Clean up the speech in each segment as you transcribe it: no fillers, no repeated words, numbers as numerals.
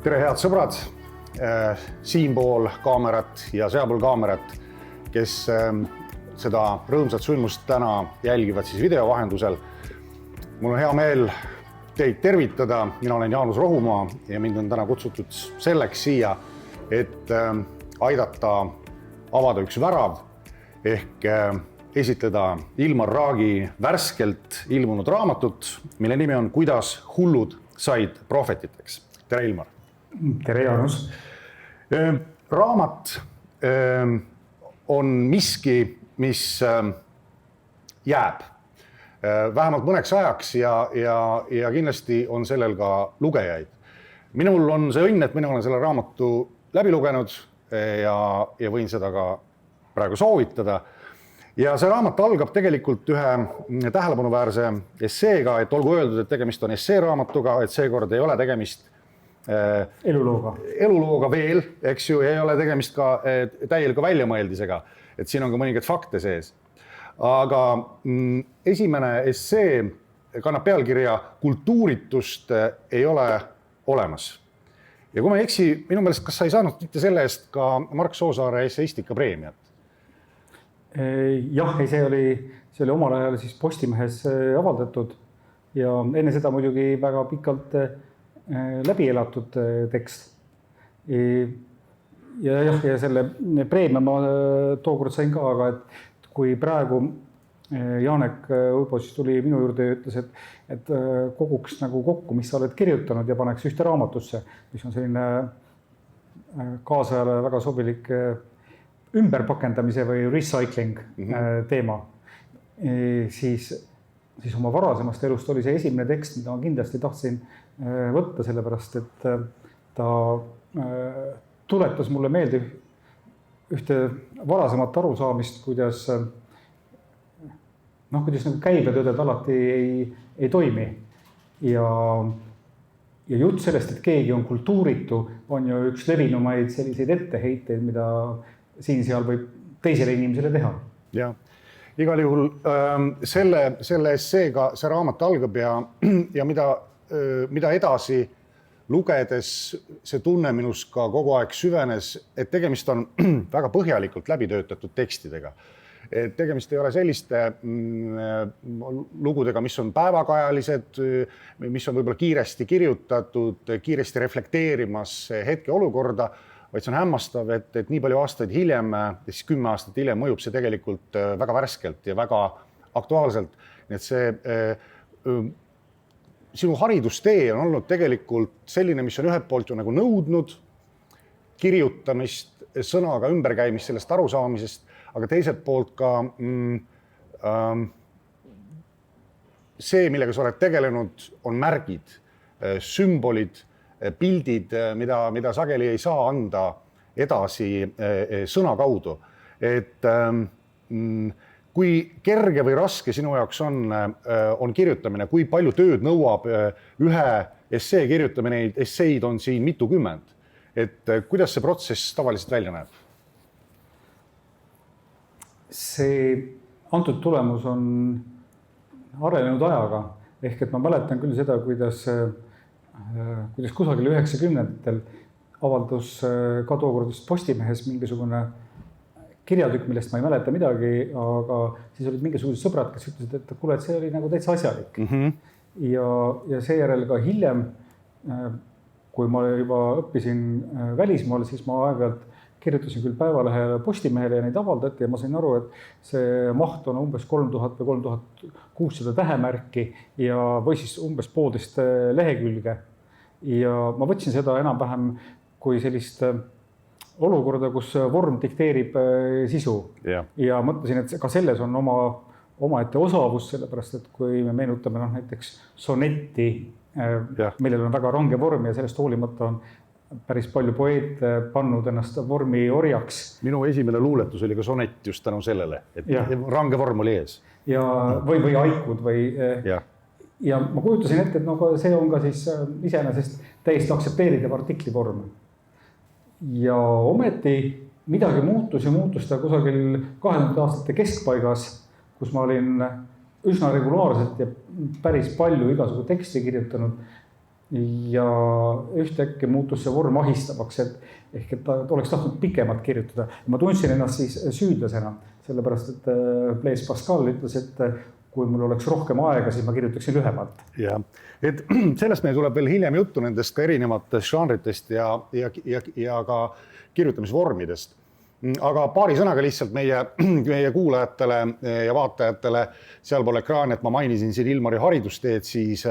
Tere, head sõbrad, siinpool kaamerat ja sealpool kaamerat, kes seda rõõmsat sündmust täna jälgivad siis video vahendusel. Mul on hea meel teid tervitada, mina olen Jaanus Rohumaa ja mind on täna kutsutud selleks siia, et aidata avada üks värav ehk esitleda Ilmar Raagi värskelt ilmunud raamatut, mille nimi on Kuidas hullud said prohvetiteks. Tere, Ilmar! Tere, Jaanus! Raamat on miski, mis jääb vähemalt mõneks ajaks ja kindlasti on sellel ka lugejaid. Minul on see õnn, et mina olen selle raamatu läbi lugenud ja võin seda ka praegu soovitada. Ja see raamat algab tegelikult ühe tähelepanuväärse esseega, et olgu öeldud, et tegemist on esseeraamatuga, et seekord ei ole tegemist elulooga veel, eks ju, ei ole tegemist ka täieliku väljamõeldisega, et siin on ka mõningaid fakte sees. Aga esimene essee kannab pealkirja Kultuuritust ei ole olemas. Ja kui ma ei eksi, minu meelest, kas sa ei saanud mitte selle eest ka Mark Soosaare esseistika preemiat? Jah, see oli omal ajal siis Postimehes avaldatud ja enne seda muidugi väga pikalt läbi elatud tekst. Ja selle preemia ma tookord sain ka, aga et kui praegu Janek Uibo tuli minu juurde ja ütles, et koguks nagu kokku, mis sa oled kirjutanud ja paneks ühte raamatusse, mis on selline kaasajale väga sobilik ümberpakendamise või recycling teema, siis oma varasemast elust oli see esimene tekst, mida ma kindlasti tahtsin võtta, sellepärast, et ta tuletas mulle meelde ühte varasemat arusaamist, kuidas nagu käibetõded alati ei toimi. Ja jutt sellest, et keegi on kultuuritu, on ju üks levinumaid selliseid etteheiteid, mida siin-seal võib teisele inimesele teha. Ja, igal juhul selle esseega see raamat algab ja mida edasi lugedes see tunne minus ka kogu aeg süvenes, et tegemist on väga põhjalikult läbitöötatud tekstidega. Et tegemist ei ole selliste lugudega, mis on päevakajalised, mis on võib-olla kiiresti kirjutatud, kiiresti reflekteerimas hetke olukorda, vaid see on hämmastav, et nii palju aastaid hiljem, siis 10 aastat hiljem mõjub see tegelikult väga värskelt ja väga aktuaalselt. Nii et see sinu haridustee on olnud tegelikult selline, mis on ühelt poolt ju nagu nõudnud kirjutamist, sõnaga ümberkäimist, sellest arusaamisest, aga teiselt poolt ka see, millega sa oled tegelenud, on märgid, sümbolid, pildid, mida sageli ei saa anda edasi sõna kaudu. Et kui kerge või raske sinu jaoks on kirjutamine, kui palju tööd nõuab ühe essee kirjutamine, neid esseid on siin mitukümmend. Et kuidas see protsess tavaliselt välja näeb? See antud tulemus on arenenud ajaga. Ehk et ma mäletan küll seda, kuidas kusagil 90-ndatel avaldus ka tookordist Postimehes mingisugune kirjatükk, millest ma ei mäleta midagi, aga siis olid mingisugused sõbrad, kes ütlesid, et kuule, et see oli nagu täitsa asjalik. Ja seejärel ka hiljem, kui ma juba õppisin välismaal, siis ma aeg-ajalt kirjutasin küll Päevalehele Postimehele ja neid avaldati ja ma sain aru, et see maht on umbes 3000 või 3600 tähemärki või siis umbes 1,5 lehekülge. Ja ma võtsin seda enam-vähem kui sellist olukorda, kus vorm dikteerib sisu. Ja mõtlesin, et ka selles on omaette osavus, sellepärast, et kui me meenutame näiteks sonetti, millel on väga range vorm ja sellest hoolimata on päris palju poeete pannud ennast vormi orjaks. Minu esimene luuletus oli ka sonett just tänu sellele, et range vorm oli ees. Või haikud ja ma kujutasin ette, et see on ka siis iseenesest täiesti aktsepteeridav artiklivorm. Ja ometi midagi muutus ta kusagil 2000 aastate keskpaigas, kus ma olin üsna regulaarselt ja päris palju igasugu teksti kirjutanud. ja ühtäkki muutus see vorm ahistavaks, ehk et ta oleks tahtnud pikemalt kirjutada. Ma tundsin ennast siis süüdlasena, sellepärast et Blaise Pascal ütles, et kui mul oleks rohkem aega, siis ma kirjutaksin lühemalt. Ja, et sellest meil tuleb veel hiljem juttu nendest ka erinevatest žanritest ja ka kirjutamisvormidest. Aga paari sõnaga lihtsalt meie kuulajatele ja vaatajatele sealpool ekraani, et ma mainisin siin Ilmari haridusteed, siis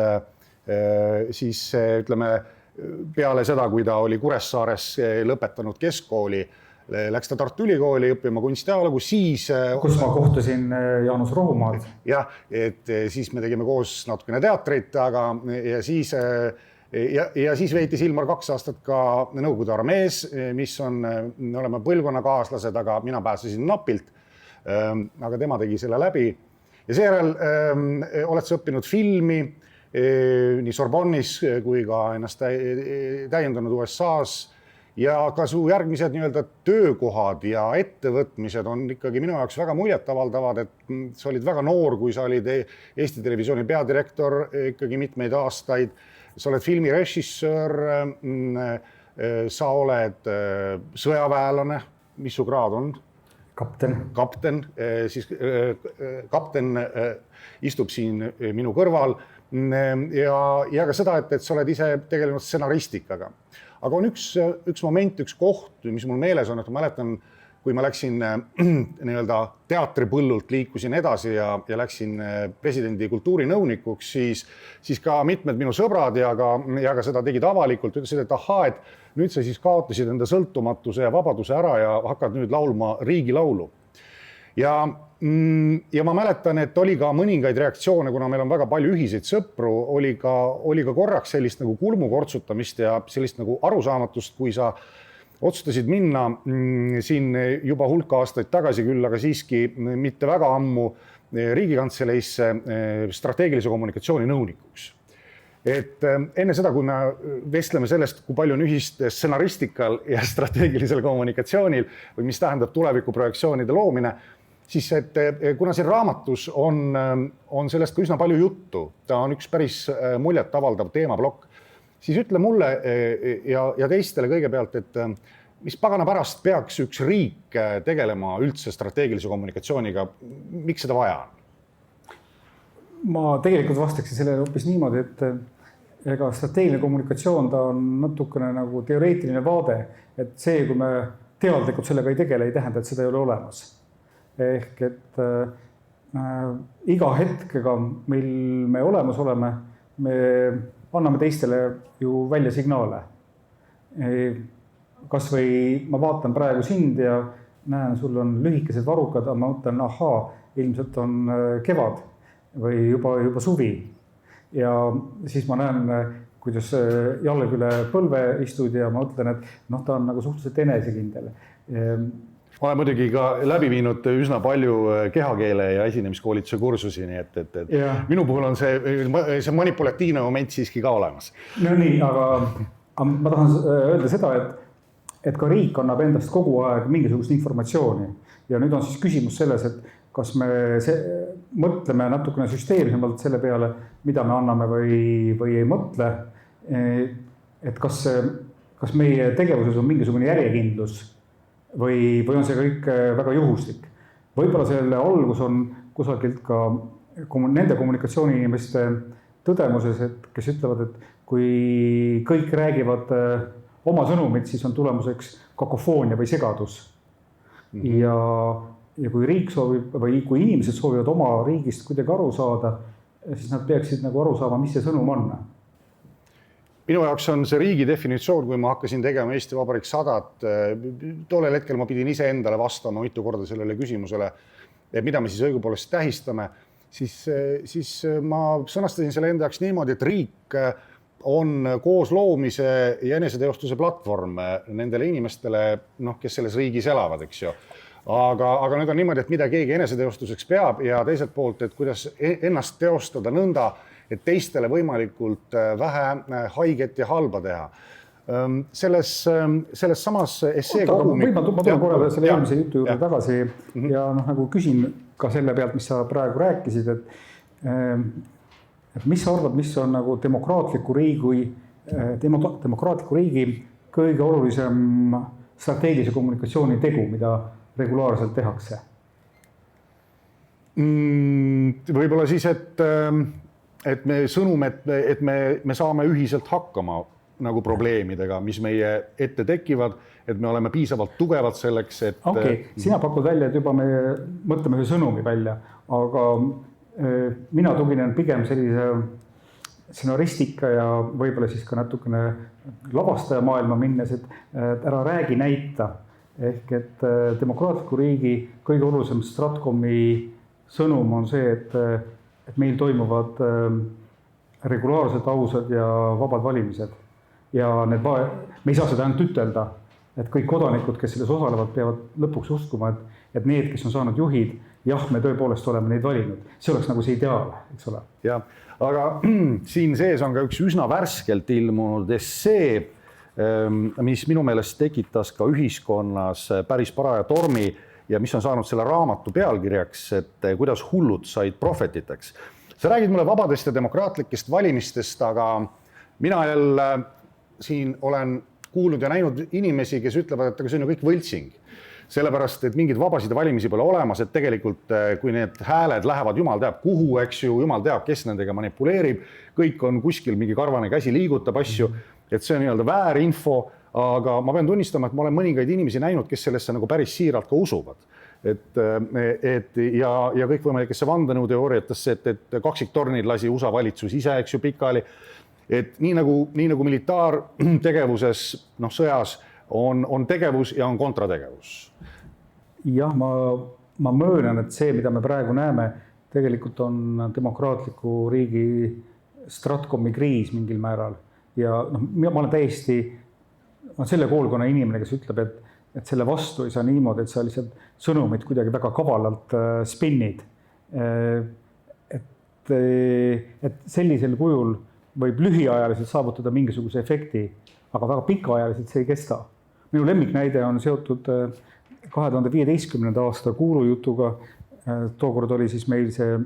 ütleme peale seda, kui ta oli Kuressaares lõpetanud keskkooli, läks ta Tartu Ülikooli õppima kunstiajalugu, siis... Kus ma kohtasin Jaanus Rohumaad. Jah, et siis me tegime koos natukene teatrit, ja siis veetis Ilmar 2 aastat ka Nõukogude armees, mis on, me oleme põlvkonnakaaslased, aga mina pääsesin napilt, aga tema tegi selle läbi. Ja seejärel oled sa õppinud filmi nii Sorbonnis kui ka ennast täiendanud USA-s, ja ka su järgmised nii-öelda töökohad ja ettevõtmised on ikkagi minu jaoks väga muljetavaldavad, et sa olid väga noor, kui sa olid Eesti Televisiooni peadirektor ikkagi mitmeid aastaid, sa oled filmirežissöör, sa oled sõjaväelane, mis su kraad on? Kapten, siis kapten istub siin minu kõrval ja ka seda, et sa oled ise tegelenud stsenaristikaga. Aga on üks moment, üks koht, mis mul meeles on, et ma mäletan, kui ma läksin nii-öelda teatripõllult, liikusin edasi ja läksin presidendi kultuurinõunikuks, siis ka mitmed minu sõbrad ja ka seda tegid avalikult, ütlesid, et ahaa, et nüüd sa siis kaotasid enda sõltumatuse ja vabaduse ära ja hakkad nüüd laulma riigilaulu. Ja ma mäletan, et oli ka mõningaid reaktsioone, kuna meil on väga palju ühiseid sõpru, oli ka korraks sellist nagu kulmukortsutamist ja sellist nagu arusaamatust, kui sa otsustasid minna siin juba hulka aastaid tagasi küll, aga siiski mitte väga ammu Riigikantseleisse strateegilise kommunikatsiooni nõunikuks. Et enne seda, kui me vestleme sellest, kui palju on ühist stsenaristikal ja strateegilisel kommunikatsioonil või mis tähendab tulevikuprojektsioonide loomine, siis et kuna siin raamatus on sellest ka üsna palju juttu, ta on üks päris muljet avaldav teemaplokk, siis ütle mulle ja teistele kõigepealt, et mis pagana pärast peaks üks riik tegelema üldse strateegilise kommunikatsiooniga, miks seda vaja on? Ma tegelikult vastaksin sellele hoopis niimoodi, et ega strateegiline kommunikatsioon ta on natukene nagu teoreetiline vaade, et see, kui me teadlikult sellega ei tegele, ei tähenda, et seda ei ole olemas. Ehk et iga hetkega, mil me olemas oleme, me anname teistele ju välja signaale. Kas või ma vaatan praegu sind ja näen, sul on lühikesed varrukad, aga ma mõtlen, ahaa, ilmselt on kevad või juba suvi. Ja siis ma näen, kuidas jalg üle põlve istud ja ma ütlen, et ta on nagu suhteliselt enesekindel. Ma olen muidugi ka läbi viinud üsna palju kehakeele ja esinemiskoolituse kursusi, nii et minu puhul on see manipulatiivne moment siiski ka olemas. No nii, aga ma tahan öelda seda, et ka riik annab endast kogu aeg mingisugust informatsiooni. Ja nüüd on siis küsimus selles, et kas me mõtleme natukene süsteemsemalt selle peale, mida me anname või ei mõtle, et kas meie tegevuses on mingisugune järjekindlus või on see kõik väga juhuslik. Võib-olla selle algus on kusagilt ka nende kommunikatsiooniinimeste tõdemuses, kes ütlevad, et kui kõik räägivad oma sõnumit, siis on tulemuseks kakofoonia või segadus. Ja kui riik soovib või kui inimesed soovivad oma riigist kuidagi aru saada, siis nad peaksid nagu aru saama, mis see sõnum on. Minu jaoks on see riigi definitsioon, kui ma hakkasin tegema Eesti Vabariik 100, tollel hetkel ma pidin ise endale vastama mitu korda sellele küsimusele, mida me siis õigupoolest tähistame, siis ma sõnastasin selle enda jaoks niimoodi, et riik on koos loomise ja eneseteostuse platvorm nendele inimestele, kes selles riigis elavad, eks ju. Aga nüüd on niimoodi, et mida keegi eneseteostuseks peab ja teiselt poolt, et kuidas ennast teostada nõnda, et teistele võimalikult vähe haiget ja halba teha. Selles samas essee kogumik... Ma tulen korra selle eelmise jutu juurde tagasi ja nagu küsin ka selle pealt, mis sa praegu rääkisid, et mis sa arvad, mis on nagu demokraatliku demokraatliku riigi kõige olulisem strateegilise kommunikatsiooni tegu, mida regulaarselt tehakse? Võib-olla siis, et me sõnum, et me saame ühiselt hakkama nagu probleemidega, mis meie ette tekivad, et me oleme piisavalt tugevad selleks, et... Okei, sina pakud välja, et juba me mõtleme ühe sõnumi välja, aga mina tuginen pigem sellise stsenaristika ja võib-olla siis ka natukene lavastaja maailma minnes, et ära räägi, näita. Ehk et demokraatliku riigi kõige olulisem Stratkomi sõnum on see, et meil toimuvad regulaarsed, ausad ja vabad valimised. Ja me ei saa seda ainult ütelda, et kõik kodanikud, kes selles osalevad, peavad lõpuks uskuma, et need, kes on saanud juhid, jah, me tõepoolest oleme neid valinud. See oleks nagu see ideaal, eks ole. Ja, aga siin sees on ka üks üsna värskelt ilmunud essee, mis minu meelest tekitas ka ühiskonnas päris paraja tormi ja mis on saanud selle raamatu pealkirjaks, et kuidas hullud said prohvetiteks. Sa räägid mulle vabadest ja demokraatlikest valimistest, aga mina jälle siin olen kuulnud ja näinud inimesi, kes ütlevad, et see on ju kõik võltsing. Sellepärast, et mingid vabasid valimisi pole olemas, et tegelikult kui need hääled lähevad, jumal teab kuhu, eks ju, jumal teab, kes nendega manipuleerib, kõik on kuskil mingi karvane käsi liigutab asju, et see on nii-öelda väärinfo, aga ma pean tunnistama, et ma olen mõningaid inimesi näinud, kes sellesse nagu päris siiralt ka usuvad. Ja kõikvõimalikesse vandenõuteooriatesse, et kaksiktornid lasi USA valitsus ise, eks ju, pikali, et nii nagu militaartegevuses, sõjas on tegevus ja on kontrategevus. Jah, ma möönan, et see, mida me praegu näeme, tegelikult on demokraatliku riigi Stratkomi kriis mingil määral. Ja ma olen täiesti selle koolkonna inimene, kes ütleb, et selle vastu ei saa niimoodi, et sa lihtsalt sõnumid kuidagi väga kavalalt spinnid. Et sellisel kujul võib lühiajaliselt saavutada mingisuguse efekti, aga väga pikaajaliselt see ei kesta. Minu lemmiknäide on seotud 2015. aasta kuulujutuga. Tookord oli siis meil see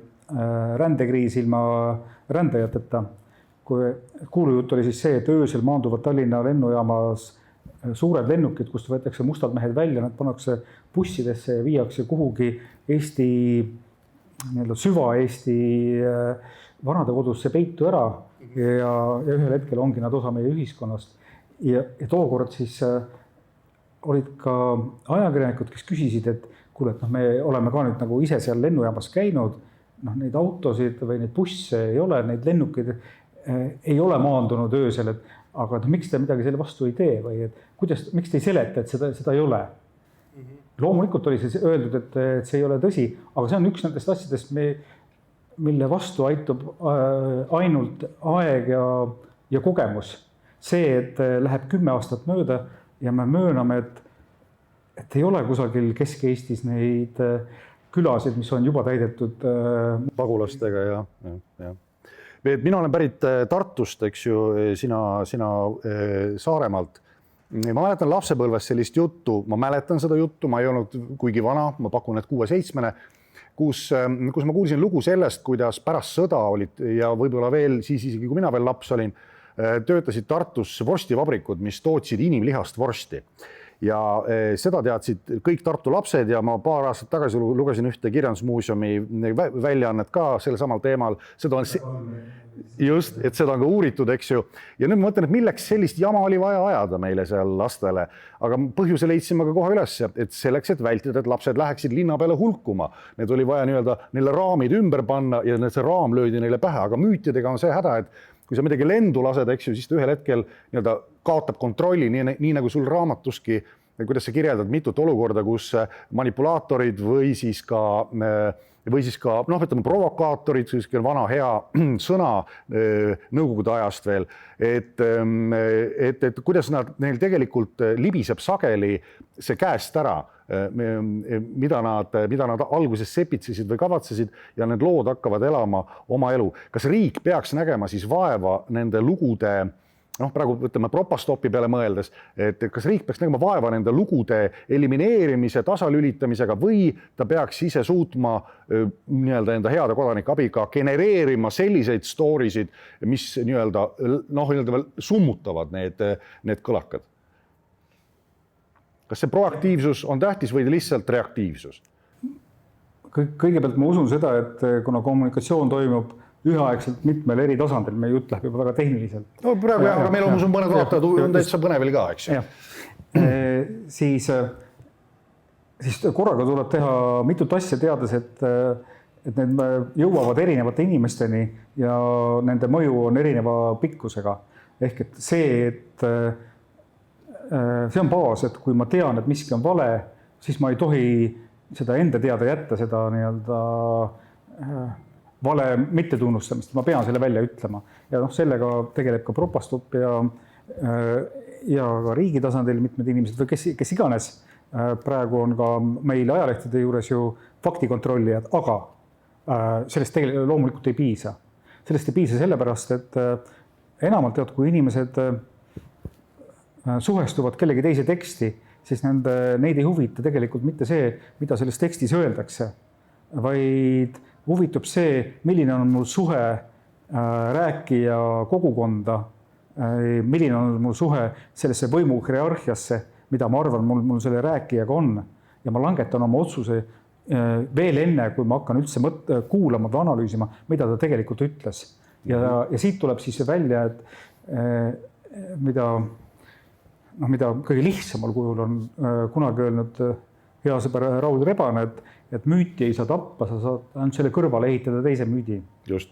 rändekriis ilma rändajateta. Kuulujutt oli siis see, et öösel maanduvad Tallinna lennujaamas suured lennukid, kust võetakse mustad mehed välja, nad pannakse bussidesse ja viiakse kuhugi Eesti, süva-Eesti vanadekodusse peitu ära ja ühel hetkel ongi nad osa meie ühiskonnast. Ja tookord siis olid ka ajakirjanikud, kes küsisid, et kuule, et me oleme ka nüüd nagu ise seal lennujaamas käinud, neid autosid või neid busse ei ole, neid lennukeid ei ole maandunud öösel, aga miks te midagi selle vastu ei tee või miks te ei seleta, et seda ei ole? Loomulikult oli see öeldud, et see ei ole tõsi, aga see on üks nendest asjadest, mille vastu aitab ainult aeg ja kogemus. See, et läheb 10 aastat mööda ja me mööname, et ei ole kusagil Kesk-Eestis neid külasid, mis on juba täidetud pagulastega ja. Mina olen pärit Tartust, eks ju, sina Saaremaalt. Ma mäletan lapsepõlves sellist juttu, ma mäletan seda juttu, ma ei olnud kuigi vana, ma pakun, et 6-7, kus ma kuulsin lugu sellest, kuidas pärast sõda olid ja võib-olla veel siis isegi, kui mina veel laps olin, töötasid Tartus vorstivabrikud, mis tootsid inimlihast vorsti. Ja seda teadsid kõik Tartu lapsed ja ma paar aastat tagasi lugesin ühte kirjandusmuuseumi väljaannet ka selle samal teemal. Seda on just, et seda on ka uuritud, eks ju. Ja nüüd ma mõtlen, et milleks sellist jama oli vaja ajada meile seal lastele. Aga põhjuse leidsime ka kohe üles, et selleks, et vältida, et lapsed läheksid linna peale hulkuma. Need oli vaja neile raamid ümber panna ja see raam löödi neile pähe. Aga müütidega on see häda, et kui sa midagi lendu lased, eks ju, siis ta ühel hetkel kaotab kontrolli, nii nagu sul raamatuski, kuidas sa kirjeldad mitut olukorda, kus manipulaatorid või siis ka ütleme provokaatorid, siis vana hea sõna nõukogude ajast veel, et kuidas neil tegelikult libiseb sageli see käest ära, mida nad alguses sepitsesid või kavatsesid ja need lood hakkavad elama oma elu. Kas riik peaks nägema siis vaeva nende lugude praegu ütleme Propastopi peale mõeldes, et kas riik peaks nägema vaeva nende lugude elimineerimise, tasalülitamisega või ta peaks ise suutma nii-öelda enda heade kodanike abiga genereerima selliseid story'sid, mis nii-öelda summutavad need kõlakad. Kas see proaktiivsus on tähtis või lihtsalt reaktiivsus? Kõigepealt ma usun seda, et kuna kommunikatsioon toimub üheaegselt mitmel eri tasandil, meie jutt läheb juba väga tehniliselt. No praegu jah, aga meil on usun mõned vaatajad on täitsa põnevil ka, eks ju. Siis korraga tuleb teha mitut asja teades, et need jõuavad erinevate inimesteni ja nende mõju on erineva pikkusega. Ehk et see on baas, et kui ma tean, et miski on vale, siis ma ei tohi seda enda teada jätta, seda nii-öelda vale mittetunnustamist, ma pean selle välja ütlema. Ja sellega tegeleb ka Propastop ja ka riigi tasandil mitmed inimesed või kes iganes. Praegu on ka meil ajalehtede juures ju faktikontrollijad, aga sellest tegelikult loomulikult ei piisa. Sellest ei piisa sellepärast, et enamalt tead, kui inimesed suhestuvad kellegi teise teksti, siis neid ei huvita tegelikult mitte see, mida selles tekstis öeldakse, vaid huvitub see, milline on mul suhe rääkija kogukonda, milline on mul suhe sellesse võimu hierarhiasse, mida ma arvan, mul selle rääkijaga on. Ja ma langetan oma otsuse veel enne, kui ma hakkan üldse kuulama või analüüsima, mida ta tegelikult ütles. Ja siit tuleb siis välja, et mida kõige lihtsamal kujul on kunagi öelnud hea sõber Raul Rebane, et müüti ei saa tappa, sa saad ainult selle kõrvale ehitada teise müüdi. Just.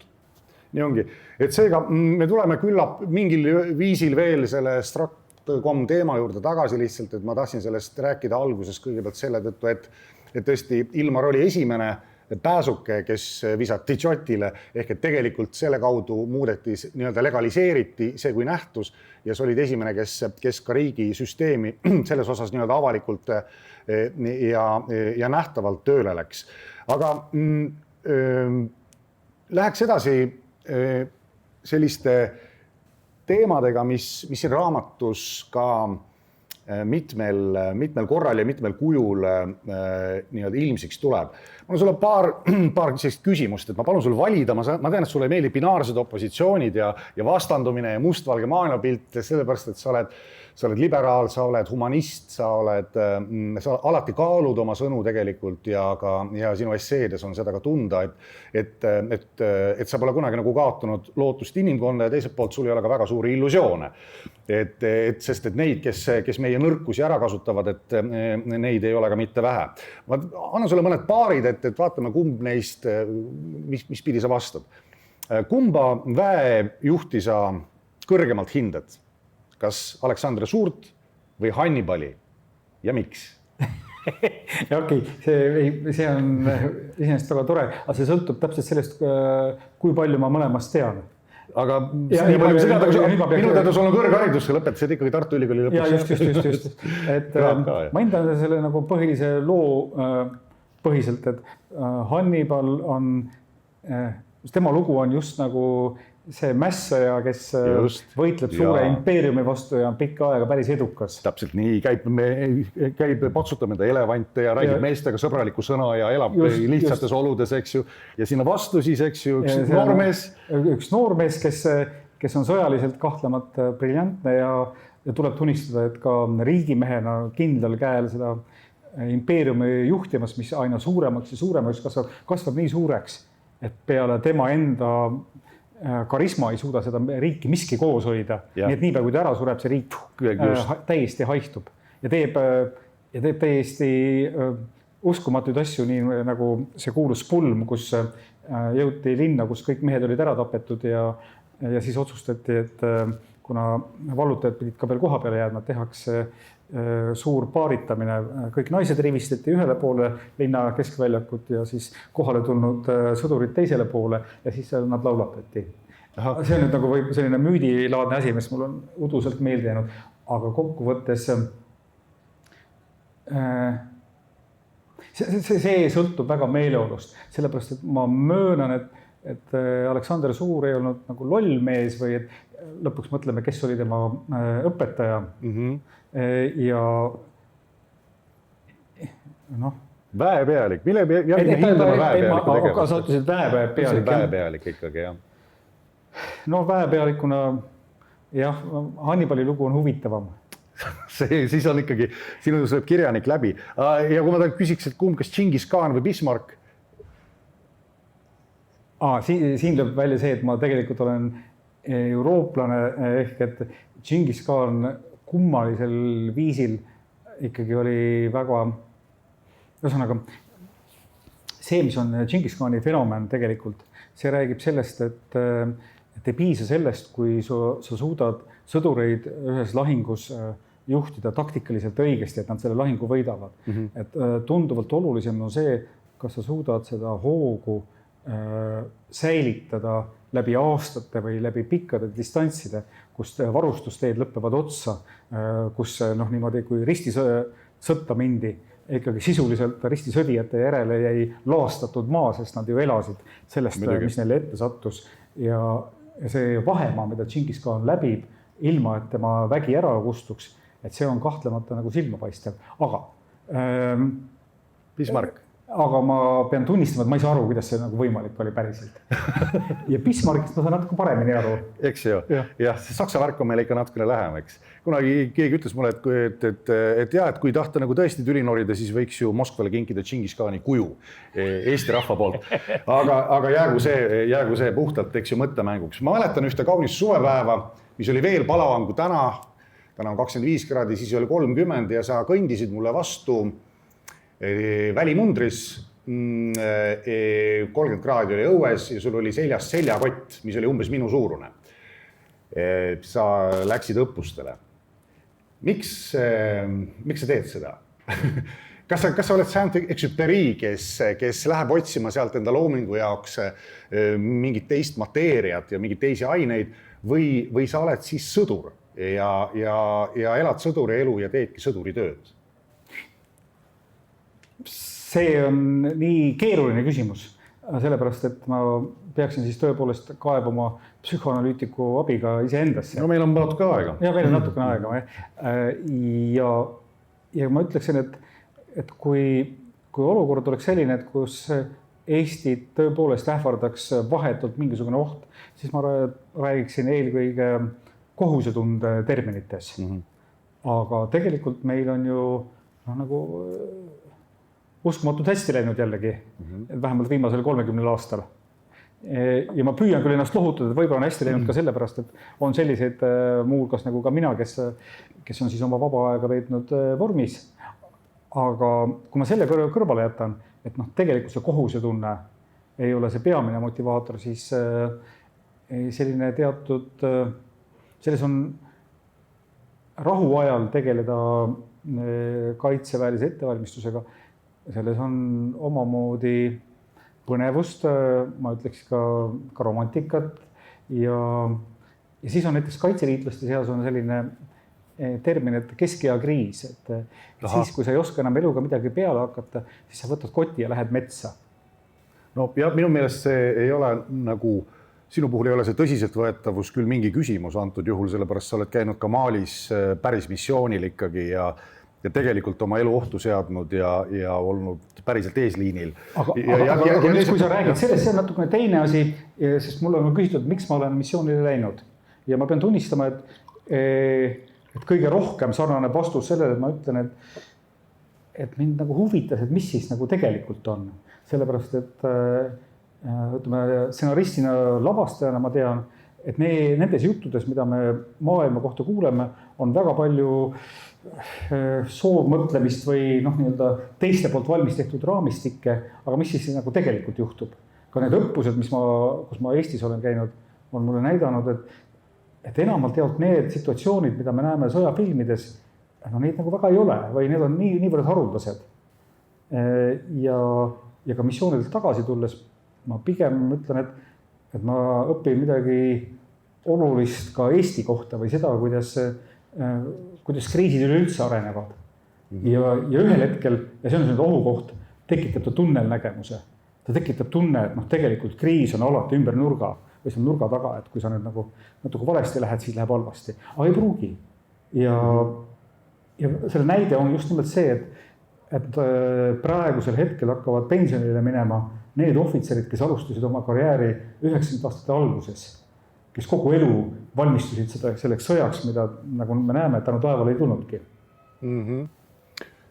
Nii ongi. Et seega me tuleme küllap mingil viisil veel selle Stratcom teema juurde tagasi lihtsalt, et ma tahtsin sellest rääkida alguses kõigepealt selle tõttu, et tõesti Ilmar oli esimene pääsuke, kes visati Jotile, ehk et tegelikult selle kaudu muudeti, nii-öelda legaliseeriti see kui nähtus ja see olid esimene, kes ka riigi süsteemi selles osas nii-öelda avalikult ja nähtavalt tööle läks. Aga läheks edasi selliste teemadega, mis siin raamatus ka mitmel korral ja mitmel kujul nii-öelda ilmsiks tuleb. Mul on sulle paar küsimust, et ma palun sul valida, ma tean, et sulle meeldib binaarsed opositsioonid ja vastandumine ja mustvalge maailmapilt, sellepärast, et sa oled liberaal, sa oled humanist, sa alati kaalud oma sõnu tegelikult ja sinu esseedes on seda ka tunda, et sa pole kunagi nagu kaotanud lootust inimkonda ja teiselt poolt sul ei ole ka väga suuri illusioone. Sest neid, kes meie nõrkusi ära kasutavad, et neid ei ole ka mitte vähe. Ma annan sulle mõned paarid, et vaatame, kumb neist, mis pidi sa vastad. Kumba väejuhti sa kõrgemalt hindad? Kas Aleksandr Suurt või Hannibali ja miks? Okei, see on iseenesest väga tore, aga see sõltub täpselt sellest, kui palju ma mõlemast tean. Aga minu teada sul on kõrgharidus, sa lõpetasid ikkagi Tartu Ülikooli lõpus. Ja just. Ma hindan selle nagu põhilise loo põhiselt, et Hannibal on, tema lugu on just nagu see mässaja, kes võitleb suure impeeriumi vastu ja on pikka aega päris edukas. Täpselt nii, käib patsutab enda elevante ja räägib meestega sõbraliku sõna ja elab lihtsates oludes, eks ju. Ja sinna vastu siis, eks ju, üks noormees, kes on sõjaliselt kahtlemat briljantne ja tuleb tunnistada, et ka riigimehena kindlal käel seda impeeriumi juhtimas, mis aina suuremaks ja suuremaks kasvab nii suureks, et peale tema enda karisma ei suuda seda riiki miski koos hoida. Nii et niipea, kui ta ära sureb, see riik täiesti haistub ja teeb täiesti uskumatuid asju, nii nagu see kuulus pulm, kus jõuti linna, kus kõik mehed olid ära tapetud ja siis otsustati, et kuna vallutajad pidid ka veel koha peale jäädma, tehakse suur paaritamine, kõik naised rivistati ühele poole linna keskväljakut ja siis kohale tulnud sõdurid teisele poole ja siis nad laulatati. See on nüüd nagu selline müüdilaadne asi, mis mul on uduselt meelde jäänud, aga kokkuvõttes see sõltub väga meeleolust, sellepärast et ma möönan, et Aleksander Suur ei olnud nagu loll mees või et lõpuks mõtleme, kes oli tema õpetaja. Ja noh. Väepealik, mille järgi hindame väepealiku tegevust? Aga sa ütlesid väepealik. Väepealik ikkagi, jah. No väepealikuna, jah, Hannibali lugu on huvitavam. Siis on ikkagi, sinu tuleb kirjanik läbi. Ja kui ma küsiks, et kumb, kas Džingis Khan või Bismarck? Siin lööb välja see, et ma tegelikult olen eurooplane ehk et Džingis Khan kummalisel viisil ikkagi oli väga, ühesõnaga see, mis on Džingis Khani fenomen tegelikult, see räägib sellest, et ei piisa sellest, kui sa suudad sõdureid ühes lahingus juhtida taktikaliselt õigesti, et nad selle lahingu võidavad. Et tunduvalt olulisem on see, kas sa suudad seda hoogu säilitada läbi aastate või läbi pikkade distantside, kus varustusteed lõpevad otsa, kus niimoodi, kui ristisõtta mindi, ikkagi sisuliselt ristisõdijate järele jäi laastatud maa, sest nad ju elasid sellest, mis neile ette sattus. Ja see vahemaa, mida Džingis Khan läbib, ilma et tema vägi ära kustuks, et see on kahtlemata nagu silmapaistev. Aga Bismarck. Aga ma pean tunnistama, et ma ei saa aru, kuidas see nagu võimalik oli päriselt. Ja Bismarckist ma saan natuke paremini aru. Eks ju. Jah, see saksa värk on meile ikka natukene lähem, eks. Kunagi keegi ütles mulle, et kui tahta nagu tõesti tüli norida, siis võiks ju Moskvale kinkida Džingis Khani kuju Eesti rahva poolt. Aga jäägu see puhtalt, eks ju, mõttemänguks. Ma mäletan ühte kaunist suvepäeva, mis oli veel palavam kui täna. Täna on 25 kraadi, siis oli 30 ja sa kõndisid mulle vastu välimundris, 30 kraadi oli õues ja sul oli seljas seljakott, mis oli umbes minu suurune. Sa läksid õppustele. Miks sa teed seda? Kas sa oled Saint-Exupéry, kes läheb otsima sealt enda loomingu jaoks mingit teist mateeriat ja mingit teisi aineid või sa oled siis sõdur ja elad sõduri elu ja teedki sõduri tööd? See on nii keeruline küsimus, sellepärast, et ma peaksin siis tõepoolest kaebama psühhoanalüütiku abiga iseendasse. No meil on natuke aega. Ja meil on natuke aega. Ja ma ütleksin, et kui olukord oleks selline, et kus Eesti tõepoolest ähvardaks vahetult mingisugune oht, siis ma räägiksin eelkõige kohusetunde terminites. Aga tegelikult meil on ju nagu uskumatult hästi läinud jällegi, vähemalt viimasel 30 aastal. Ja ma püüan küll ennast lohutada, et võib-olla on hästi läinud ka sellepärast, et on selliseid muuhulgas nagu ka mina, kes on siis oma vaba aega veetnud vormis. Aga kui ma selle kõrvale jätan, et tegelikult see kohusetunne ei ole see peamine motivaator, siis selline teatud, selles on rahuajal tegeleda kaitseväelise ettevalmistusega. Selles on omamoodi põnevust, ma ütleks ka romantikat ja siis on näiteks kaitseliitlaste seas on selline termin, et keskeakriis, et siis, kui sa ei oska enam eluga midagi peale hakata, siis sa võtad koti ja lähed metsa. No ja minu meelest see ei ole nagu, sinu puhul ei ole see tõsiseltvõetavus küll mingi küsimus antud juhul, sellepärast sa oled käinud ka Malis päris missioonil ikkagi ja tegelikult oma elu ohtu seadnud ja olnud päriselt eesliinil. Aga nüüd, kui sa räägid sellest, see on natukene teine asi, sest mulle on küsitud, miks ma olen missioonile läinud. Ja ma pean tunnistama, et kõige rohkem sarnane vastus sellele, et ma ütlen, et mind nagu huvitas, et mis siis nagu tegelikult on. Sellepärast, et stsenaristina, lavastajana ma tean, et nendes juttudes, mida me maailma kohta kuuleme, on väga palju soovmõtlemist või teiste poolt valmis tehtud raamistikke, aga mis siis nagu tegelikult juhtub? Ka need õppused, kus ma Eestis olen käinud, on mulle näidanud, et enamalt jaolt need situatsioonid, mida me näeme sõjafilmides, neid nagu väga ei ole või need on niivõrd haruldased. Ja ka missioonidelt tagasi tulles ma pigem ütlen, et ma õpin midagi olulist ka Eesti kohta või seda, kuidas kriisid üleüldse arenevad. Ja ühel hetkel, ja see on ohukoht, tekitab ta tunnelnägemuse. ta tekitab tunne, et tegelikult kriis on alati ümber nurga või see on nurga taga, et kui sa nüüd nagu natuke valesti lähed, siis läheb halvasti. Aga ei pruugi. Ja selle näide on just nimelt see, et praegusel hetkel hakkavad pensionile minema need ohvitserid, kes alustasid oma karjääri 90 aastate alguses, kes kogu elu valmistusid selleks sõjaks, mida nagu me näeme, tänu taevale ei tulnudki.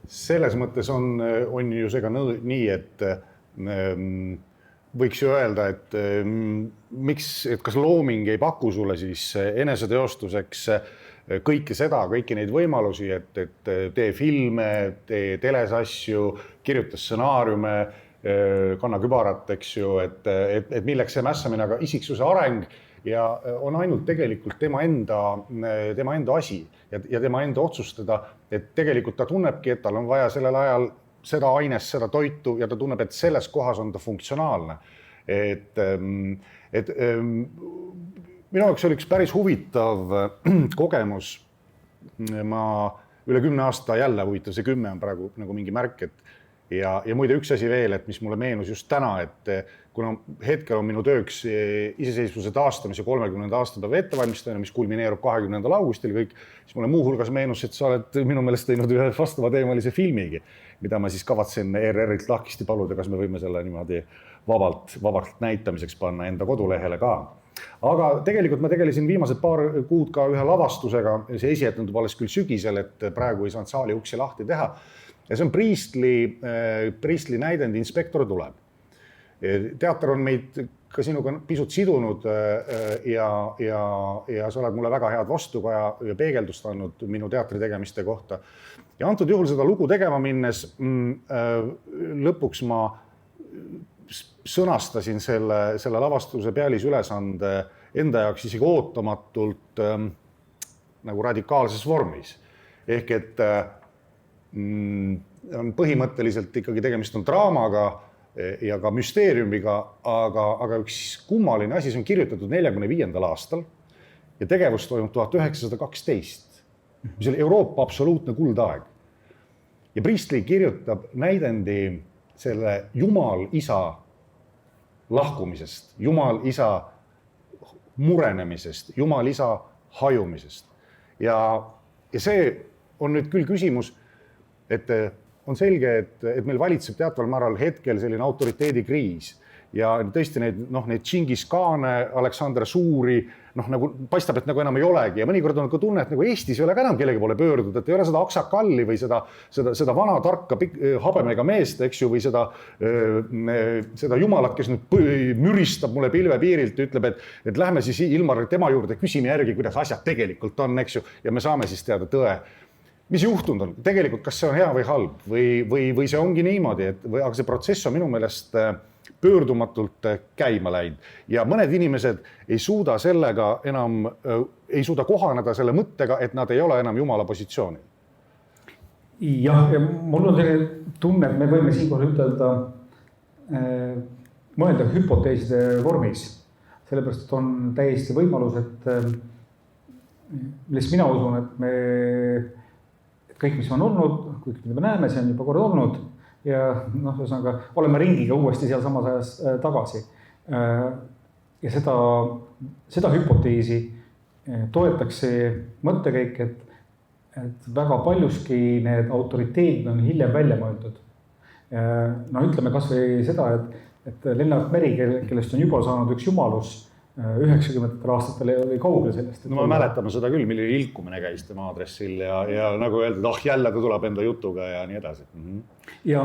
Selles mõttes on ju see ka nii, et võiks ju öelda, et kas looming ei paku sulle siis eneseteostuseks kõike seda, kõiki neid võimalusi, et tee filme, tee telesasju, kirjuta stsenaariume, kanna kübarat, eks ju, et milleks see mässamine, aga isiksuse areng ja on ainult tegelikult tema enda asi ja tema enda otsustada, et tegelikult ta tunnebki, et tal on vaja sellel ajal seda ainest, seda toitu ja ta tunneb, et selles kohas on ta funktsionaalne. Minu jaoks oli üks päris huvitav kogemus. Ma üle 10 aasta jälle huvitav, see 10 on praegu nagu mingi märk, ja muide üks asi veel, et mis mulle meenus just täna, et kuna hetkel on minu tööks iseseisvuse taastamise 30. aastapäeva ettevalmistamine, mis kulmineerub 20. augustil kõik, siis mulle muu hulgas meenus, et sa oled minu meelest teinud ühe vastava teemalise filmigi, mida ma siis kavatsen ERR-ilt lahkisti paluda, kas me võime selle niimoodi vabalt näitamiseks panna enda kodulehele ka. Aga tegelikult ma tegelesin viimased paar kuud ka ühe lavastusega, see esietendub alles küll sügisel, et praegu ei saanud saali uksi lahti teha. Ja see on Priestli näidend Inspektor tuleb. Teater on meid ka sinuga pisut sidunud ja sa oled mulle väga head vastukaja ja peegeldust andnud minu teatri tegemiste kohta. Ja antud juhul seda lugu tegema minnes lõpuks ma sõnastasin selle lavastuse pealisülesande enda jaoks isegi ootamatult nagu radikaalses vormis. Ehk et põhimõtteliselt ikkagi tegemist on draamaga ja ka müsteeriumiga, aga üks kummaline asi, see on kirjutatud 45. aastal ja tegevus toimub 1912, mis oli Euroopa absoluutne kuldaeg. Ja Priestli kirjutab näidendi selle Jumal isa lahkumisest, Jumal isa murenemisest, Jumal isa hajumisest. Ja see on nüüd küll küsimus, et on selge, et meil valitseb teataval määral hetkel selline autoriteedikriis ja tõesti need Džingis Khaane, Aleksander Suuri, nagu paistab, et nagu enam ei olegi ja mõnikord on ka tunne, et nagu Eestis ei ole ka enam kellegi poole pöörduda, et ei ole seda aksakalli või seda vana tarka habemega meest, eks ju, või seda jumalat, kes nüüd müristab mulle pilve piirilt ja ütleb, et lähme siis Ilmar tema juurde, küsime järgi, kuidas asjad tegelikult on, eks ju, ja me saame siis teada tõe. Mis juhtunud on? Tegelikult, kas see on hea või halb või see ongi niimoodi, aga see protsess on minu meelest pöördumatult käima läinud ja mõned inimesed ei suuda sellega enam, ei suuda kohaneda selle mõttega, et nad ei ole enam Jumala positsioonil. Ja mul on selline tunne, et me võime siinkohal ütelda mõelda hüpoteeside vormis, sellepärast, et on täiesti võimalus, millest mina usun, et kõik, mis on olnud, kõik, mida me näeme, see on juba kord olnud ja ühesõnaga oleme ringiga uuesti seal samas ajas tagasi. Ja seda hüpoteesi toetaks see mõttekäik, et väga paljuski need autoriteedid on hiljem välja mõeldud. Ütleme kas või seda, et Lennart Meri, kellest on juba saanud üks jumalus, 90. aastatel oli kaugel sellest. No me mäletame seda küll, milline ilkumine käis tema aadressil ja nagu öeldud, jälle ta tuleb enda jutuga ja nii edasi. Ja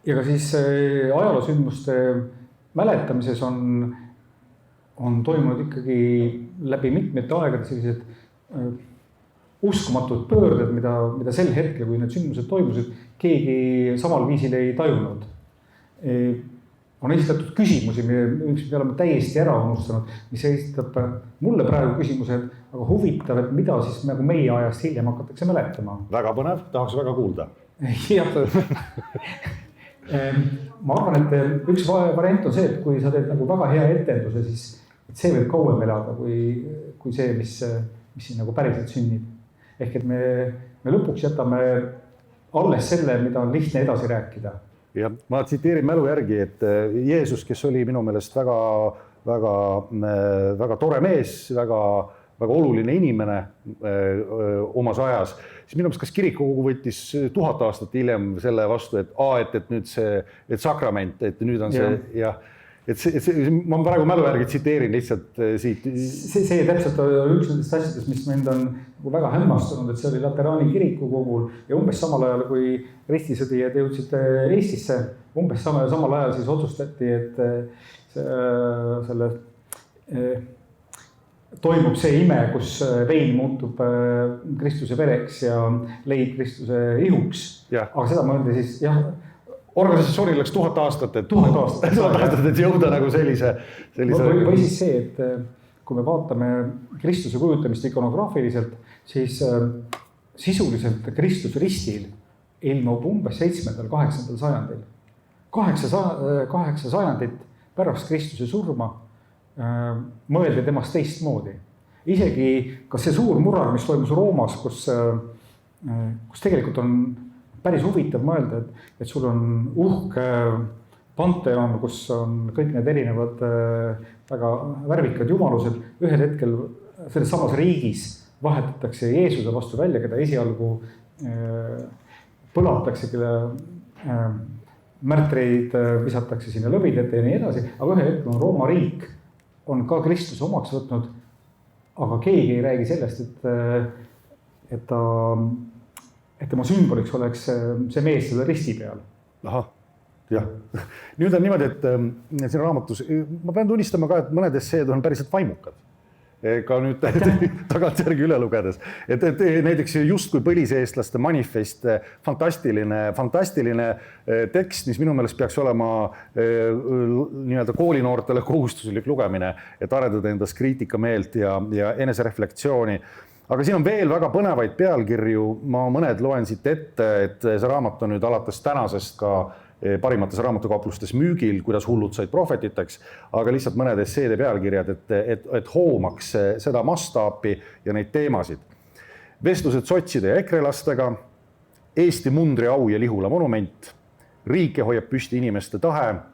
ka siis ajaloosündmuste mäletamises on toimunud ikkagi läbi mitmete aegade sellised uskumatud pöörded, mida sel hetkel, kui need sündmused toimusid, keegi samal viisil ei tajunud. On esitatud küsimusi, mis me oleme täiesti ära unustanud, mis esitab mulle praegu küsimused, aga huvitav, et mida siis nagu meie ajast hiljem hakatakse mäletama. Väga põnev, tahaks väga kuulda. Jah. Ma arvan, et üks variant on see, et kui sa teed nagu väga hea etenduse, siis see võib kauem elada kui see, mis siin nagu päriselt sünnib. Ehk et me lõpuks jätame alles selle, mida on lihtne edasi rääkida. jah, ma tsiteerin mälu järgi, et Jeesus, kes oli minu meelest väga tore mees, väga oluline inimene omas ajas, siis minu meelest kas kirikukogu võttis 1000 aastat hiljem selle vastu, et nüüd see sakrament, et nüüd on see jah. Ma praegu mälu järgi tsiteerin lihtsalt siit. See täpselt üks nendest asjadest, mis mind on väga hämmastunud, et see oli Lateraani kirikukogul ja umbes samal ajal, kui ristisõdijad jõudsid Eestisse, umbes samal ajal siis otsustati, et toimub see ime, kus vein muutub Kristuse vereks ja leib Kristuse ihuks. Aga seda mõeldi siis, jah, organisatsioonil läks 1000 aastat, et jõuda nagu sellise... Või siis see, et kui me vaatame Kristuse kujutamist ikonograafiliselt, siis sisuliselt Kristus ristil ilmub umbes 7.–8. sajandil. 8 sajandit pärast Kristuse surma mõeldi temast teistmoodi. Isegi kas see suur murrang, mis toimus Roomas, kus tegelikult on päris huvitav mõelda, et sul on uhke panteon, kus on kõik need erinevad väga värvikad jumalused. Ühel hetkel selles samas riigis vahetatakse Jeesuse vastu välja, keda esialgu põlatakse, kelle märtreid visatakse sinna lõvidete ja nii edasi. Aga ühel hetkel on Rooma riik on ka Kristuse omaks võtnud, aga keegi ei räägi sellest, et tema sümboliks oleks see mees selle risti peal. Ahah, jah. Nüüd on niimoodi, et siin raamatus, ma pean tunnistama ka, et mõned esseed on päriselt vaimukad. Ka nüüd tagantjärgi üle lugedes. Et näiteks justkui põliseestlaste manifest, fantastiline tekst, mis minu meelest peaks olema nii-öelda koolinoortele kohustuslik lugemine, et arendada endas kriitikameelt ja enesereflektsiooni. Aga siin on veel väga põnevaid pealkirju, ma mõned loen siit ette, et see raamat on nüüd alates tänasest ka parimates raamatukauplustes müügil, kuidas hullud said prohvetiteks, aga lihtsalt mõned esseede pealkirjad, et hoomaks seda mastaapi ja neid teemasid. Vestlused sotside ja ekrelastega, Eesti mundri au ja Lihula monument, riike hoiab püsti inimeste tahe,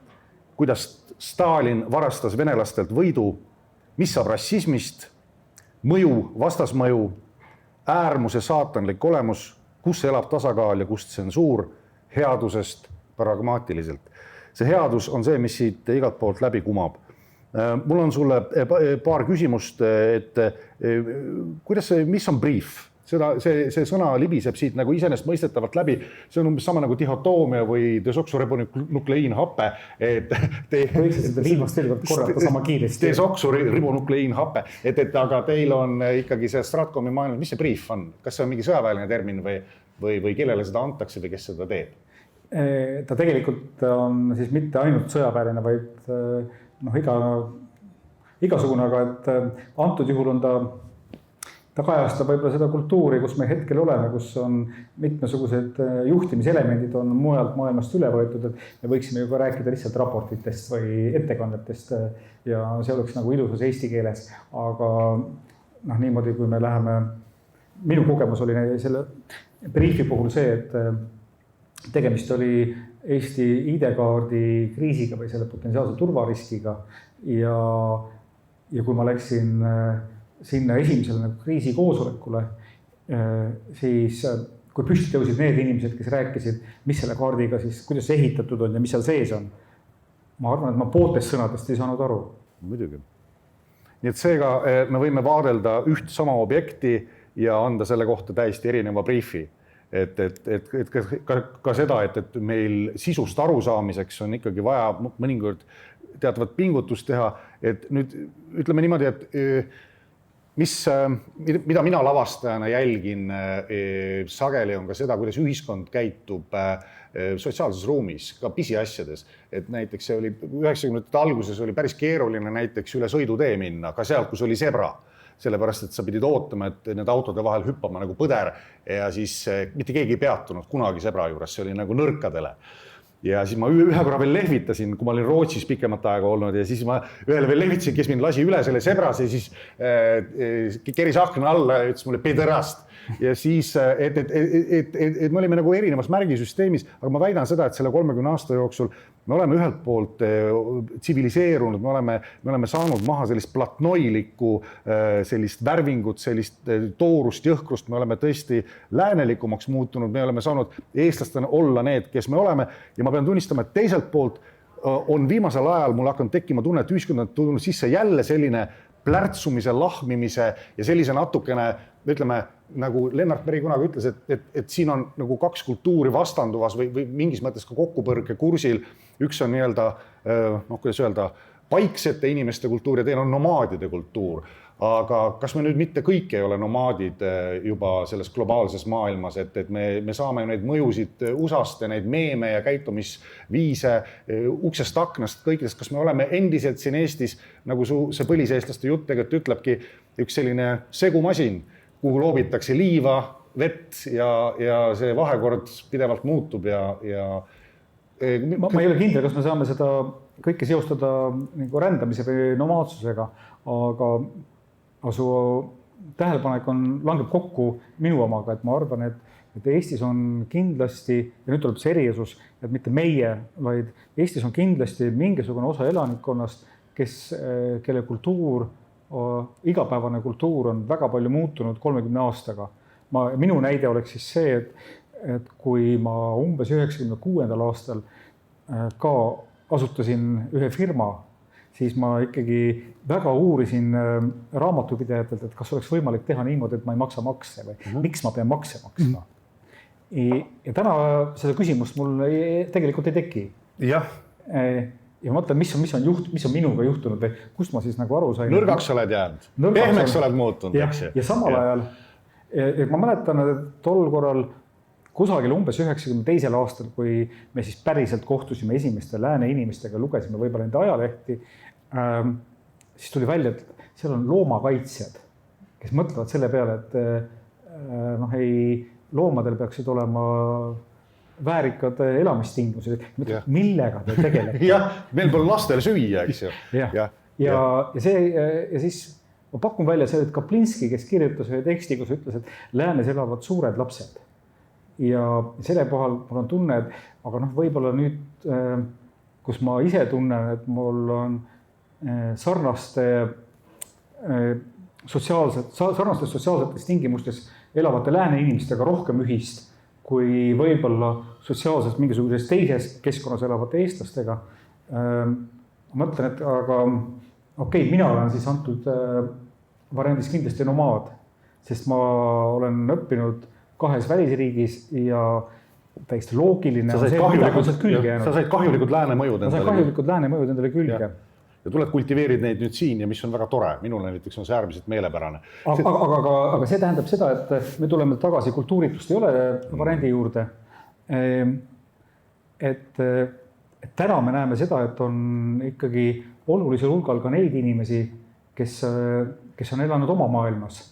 kuidas Stalin varastas venelastelt võidu, mis saab rassismist, mõju, vastasmõju, äärmuse saatanlik olemus, kus elab tasakaal ja kust tsensuur, headusest pragmaatiliselt. See headus on see, mis siit igalt poolt läbi kumab. Mul on sulle paar küsimust, et mis on brief? See sõna libiseb siit nagu iseenesest mõistetavalt läbi. See on umbes sama nagu dihhotoomia või desoksüribonukleiinhappe. Võiks seda viimast veel korrata sama kiiresti. Desoksüribonukleiinhappe. Aga teil on ikkagi see Stratkomi maailmas, mis see brief on? Kas see on mingi sõjaväeline termin või kellele seda antakse või kes seda teeb? Ta tegelikult on siis mitte ainult sõjaväeline, vaid igasugune, aga et antud juhul on ta kajastab võib-olla seda kultuuri, kus me hetkel oleme, kus on mitmesugused juhtimiselemendid on mujalt maailmast üle võetud, et me võiksime juba rääkida lihtsalt raportitest või ettekannetest ja see oleks nagu ilusas eesti keeles, aga niimoodi, kui me läheme, minu kogemus oli selle briefi puhul see, et tegemist oli Eesti ID-kaardi kriisiga või selle potentsiaalse turvariskiga ja kui ma läksin sinna esimesele kriisikoosolekule, siis kui püsti tõusid need inimesed, kes rääkisid, mis selle kaardiga siis, kuidas see ehitatud on ja mis seal sees on. Ma arvan, et ma pooltest sõnadest ei saanud aru. Muidugi. Nii et seega me võime vaadelda üht sama objekti ja anda selle kohta täiesti erineva briefi. Et ka seda, et meil sisust arusaamiseks on ikkagi vaja mõningord teatavat pingutust teha, et nüüd ütleme niimoodi, et mida mina lavastajana jälgin sageli on ka seda, kuidas ühiskond käitub sotsiaalses ruumis, ka pisiasjades. Et näiteks see oli 90. alguses oli päris keeruline näiteks üle sõidutee minna, ka sealt, kus oli zebra. Sellepärast, et sa pidid ootama, et need autode vahel hüppama nagu põder ja siis mitte keegi ei peatunud kunagi zebra juures, see oli nagu nõrkadele. Ja siis ma ühe korra veel lehvitasin, kui ma olin Rootsis pikemat aega olnud ja siis ma ühele veel lehvitasin, kes mind lasi üle selle zebras ja siis keris akna alla ja ütles mulle pederast. ja siis, et me olime nagu erinevas märgisüsteemis, aga ma väidan seda, et selle 30 aasta jooksul me oleme ühelt poolt tsiviliseerunud, me oleme saanud maha sellist platnoilikku, sellist värvingut, sellist toorust, jõhkrust, me oleme tõesti läänelikumaks muutunud, me oleme saanud eestlastena olla need, kes me oleme ja ma pean tunnistama, et teiselt poolt on viimasel ajal mul hakanud tekkima tunne, et ühiskond on tulnud sisse jälle selline plärtsumise, lahmimise ja sellise natukene, ütleme, nagu Lennart Meri kunagi ütles, et siin on nagu kaks kultuuri vastanduvas või mingis mõttes ka kokkupõrke kursil. Üks on nii-öelda, kuidas öelda, paiksete inimeste kultuur ja teine on nomaadide kultuur. Aga kas me nüüd mitte kõik ei ole nomaadid juba selles globaalses maailmas, et me saame neid mõjusid USA-st ja neid meeme ja käitumisviise uksest aknast kõikidest, kas me oleme endiselt siin Eestis, nagu see põliseestlaste jutt tegelikult ütlebki, üks selline segumasin, kuhu loobitakse liiva, vett ja see vahekord pidevalt muutub ja ma ei ole kindel, kas me saame seda kõike seostada nagu rändamise või nomaadsusega, aga su tähelepanek langeb kokku minu omaga, et ma arvan, et Eestis on kindlasti, ja nüüd tuleb see erisus, et mitte meie, vaid Eestis on kindlasti mingisugune osa elanikkonnast, kelle kultuur, igapäevane kultuur on väga palju muutunud 30 aastaga. Minu näide oleks siis see, et kui ma umbes 96. aastal ka asutasin ühe firma, siis ma ikkagi väga uurisin raamatupidajatelt, et kas oleks võimalik teha niimoodi, et ma ei maksa makse või miks ma pean makse maksma. Ja täna seda küsimust mul tegelikult ei teki. Jah. Ja ma mõtlen, mis on minuga juhtunud või kust ma siis nagu aru sain. Nõrgaks oled jäänud, pehmeks oled muutunud. Ja samal ajal, ma mäletan, et tol korral kusagil umbes 92. aastal, kui me siis päriselt kohtusime esimeste lääne inimestega, lugesime võib-olla nende ajalehti, siis tuli välja, et seal on loomakaitsjad, kes mõtlevad selle peale, et loomadel peaksid olema väärikad elamistingimused. Millega te tegelete? Jah, meil pole lastel süüa, eks ju. Ja siis ma pakun välja see, et Kaplinski, kes kirjutas ühe teksti, kus ütles, et läänes elavad suured lapsed. Ja selle pohal mul on tunne, et aga võib-olla nüüd, kus ma ise tunnen, et mul on sarnastes sotsiaalsetes tingimustes elavate lääne inimestega rohkem ühist, kui võib-olla sotsiaalselt mingisuguses teises keskkonnas elavate eestlastega. Ma mõtlen, et aga okei, mina olen siis antud variandis kindlasti nomaad, sest ma olen õppinud 2 välisriigis ja täiesti loogiline. Sa said kahjulikud lääne mõjud endale külge. Ja tuled kultiveerid neid nüüd siin ja mis on väga tore. Minule näiteks on see äärmiselt meelepärane. Aga see tähendab seda, et me tuleme tagasi kultuuritlust ei ole variandi juurde. Et täna me näeme seda, et on ikkagi olulisel hulgal ka neid inimesi, kes on elanud oma maailmas.